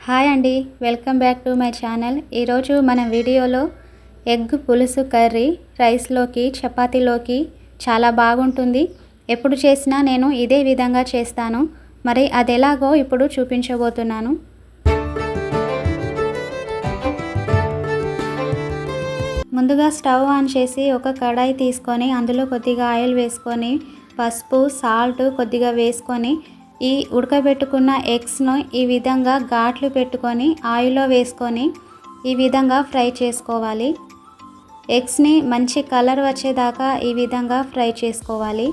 Hi అండి, welcome back to my channel. ఈరోజు మన వీడియోలో ఎగ్ పులుసు కర్రీ రైస్లోకి చపాతీలోకి చాలా బాగుంటుంది. ఎప్పుడు చేసినా నేను ఇదే విధంగా చేస్తాను. మరి అది ఎలాగో ఇప్పుడు చూపించబోతున్నాను. ముందుగా స్టవ్ ఆన్ చేసి ఒక కడాయి తీసుకొని అందులో కొద్దిగా ఆయిల్ వేసుకొని పసుపు సాల్ట్ కొద్దిగా వేసుకొని ఈ ఉడకబెట్టుకున్న ఎగ్స్ను ఈ విధంగా ఘాట్లు పెట్టుకొని ఆయిల్లో వేసుకొని ఈ విధంగా ఫ్రై చేసుకోవాలి. ఎగ్స్ని మంచి కలర్ వచ్చేదాకా ఈ విధంగా ఫ్రై చేసుకోవాలి.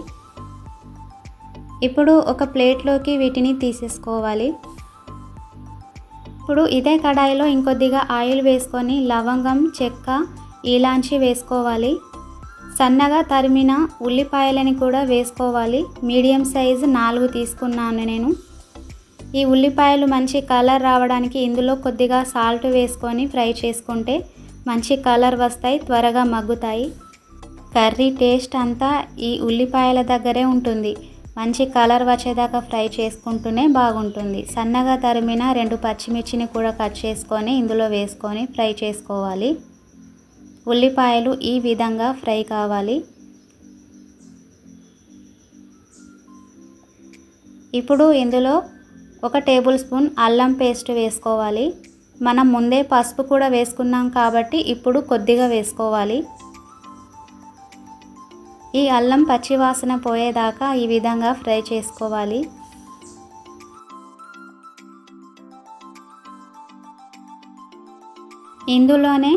ఇప్పుడు ఒక ప్లేట్లోకి వీటిని తీసేసుకోవాలి. ఇప్పుడు ఇదే కడాయిలో ఇంకొద్దిగా ఆయిల్ వేసుకొని లవంగం, చెక్క, ఇలాంచి వేసుకోవాలి. సన్నగా తరిమిన ఉల్లిపాయలని కూడా వేసుకోవాలి. మీడియం సైజు 4 తీసుకున్నాను నేను. ఈ ఉల్లిపాయలు మంచి కలర్ రావడానికి ఇందులో కొద్దిగా సాల్ట్ వేసుకొని ఫ్రై చేసుకుంటే మంచి కలర్ వస్తాయి, త్వరగా మగ్గుతాయి. కర్రీ టేస్ట్ అంతా ఈ ఉల్లిపాయల దగ్గరే ఉంటుంది. మంచి కలర్ వచ్చేదాకా ఫ్రై చేసుకుంటూనే బాగుంటుంది. సన్నగా తరిమిన 2 పచ్చిమిర్చిని కూడా కట్ చేసుకొని ఇందులో వేసుకొని ఫ్రై చేసుకోవాలి. ఉల్లిపాయలు ఈ విధంగా ఫ్రై కావాలి. ఇప్పుడు ఇందులో 1 టేబుల్ స్పూన్ అల్లం పేస్ట్ వేసుకోవాలి. మనం ముందే పసుపు కూడా వేసుకున్నాం కాబట్టి ఇప్పుడు కొద్దిగా వేసుకోవాలి. ఈ అల్లం పచ్చి వాసన పోయేదాకా ఈ విధంగా ఫ్రై చేసుకోవాలి. ఇందులోనే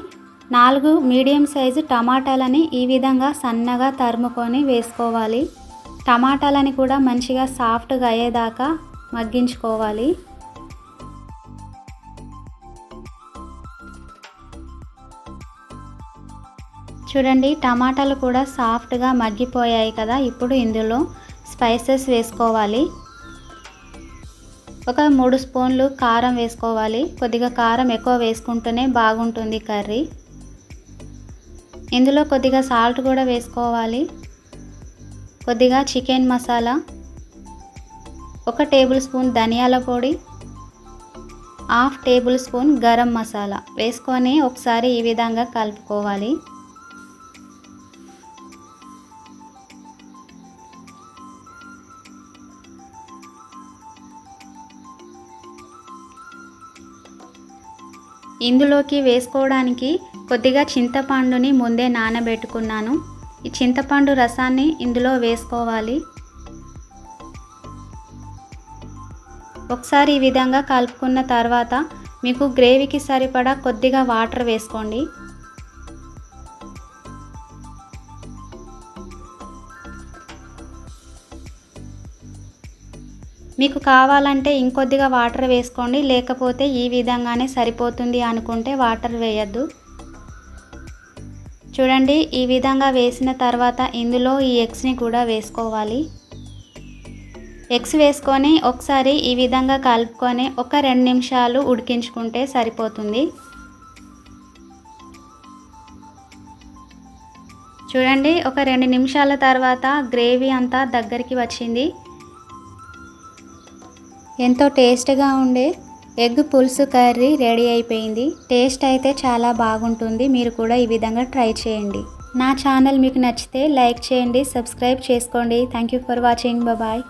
4 మీడియం సైజు టమాటాలని ఈ విధంగా సన్నగా తరుముకొని వేసుకోవాలి. టమాటాలని కూడా మంచిగా సాఫ్ట్గా అయ్యేదాకా మగ్గించుకోవాలి. చూడండి, టమాటాలు కూడా సాఫ్ట్గా మగ్గిపోయాయి కదా. ఇప్పుడు ఇందులో స్పైసెస్ వేసుకోవాలి. ఒక 3 స్పూన్లు కారం వేసుకోవాలి. కొద్దిగా కారం ఎక్కువ వేసుకుంటేనే బాగుంటుంది కర్రీ. ఇందులో కొద్దిగా సాల్ట్ కూడా వేసుకోవాలి. కొద్దిగా చికెన్ మసాలా, 1 టేబుల్ స్పూన్ ధనియాల పొడి, 1/2 టేబుల్ స్పూన్ గరం మసాలా వేసుకొని ఒకసారి ఈ విధంగా కలుపుకోవాలి. ఇందులోకి వేసుకోవడానికి కొద్దిగా చింతపండుని ముందే నానబెట్టుకున్నాను. ఈ చింతపండు రసాన్ని ఇందులో వేసుకోవాలి. ఒకసారి ఈ విధంగా కలుపుకున్న తర్వాత మీకు గ్రేవీకి సరిపడా కొద్దిగా వాటర్ వేసుకోండి. మీకు కావాలంటే ఇంకొద్దిగా వాటర్ వేసుకోండి, లేకపోతే ఈ విధంగానే సరిపోతుంది అనుకుంటే వాటర్ వేయద్దు. చూడండి, ఈ విధంగా వేసిన తర్వాత ఇందులో ఈ ఎగ్స్ని కూడా వేసుకోవాలి. ఎగ్స్ వేసుకొని ఒకసారి ఈ విధంగా కలుపుకొని ఒక 2 నిమిషాలు ఉడికించుకుంటే సరిపోతుంది. చూడండి, ఒక 2 నిమిషాల తర్వాత గ్రేవీ అంతా దగ్గరికి వచ్చింది. ఎంతో టేస్ట్గా ఉండే ఎగ్ పులుసు కర్రీ రెడీ అయిపోయింది. టేస్ట్ అయితే చాలా బాగుంటుంది. మీరు కూడా ఈ విధంగా ట్రై చేయండి. నా ఛానల్ మీకు నచ్చితే లైక్ చేయండి, సబ్స్క్రైబ్ చేసుకోండి. Thank you for watching. Bye.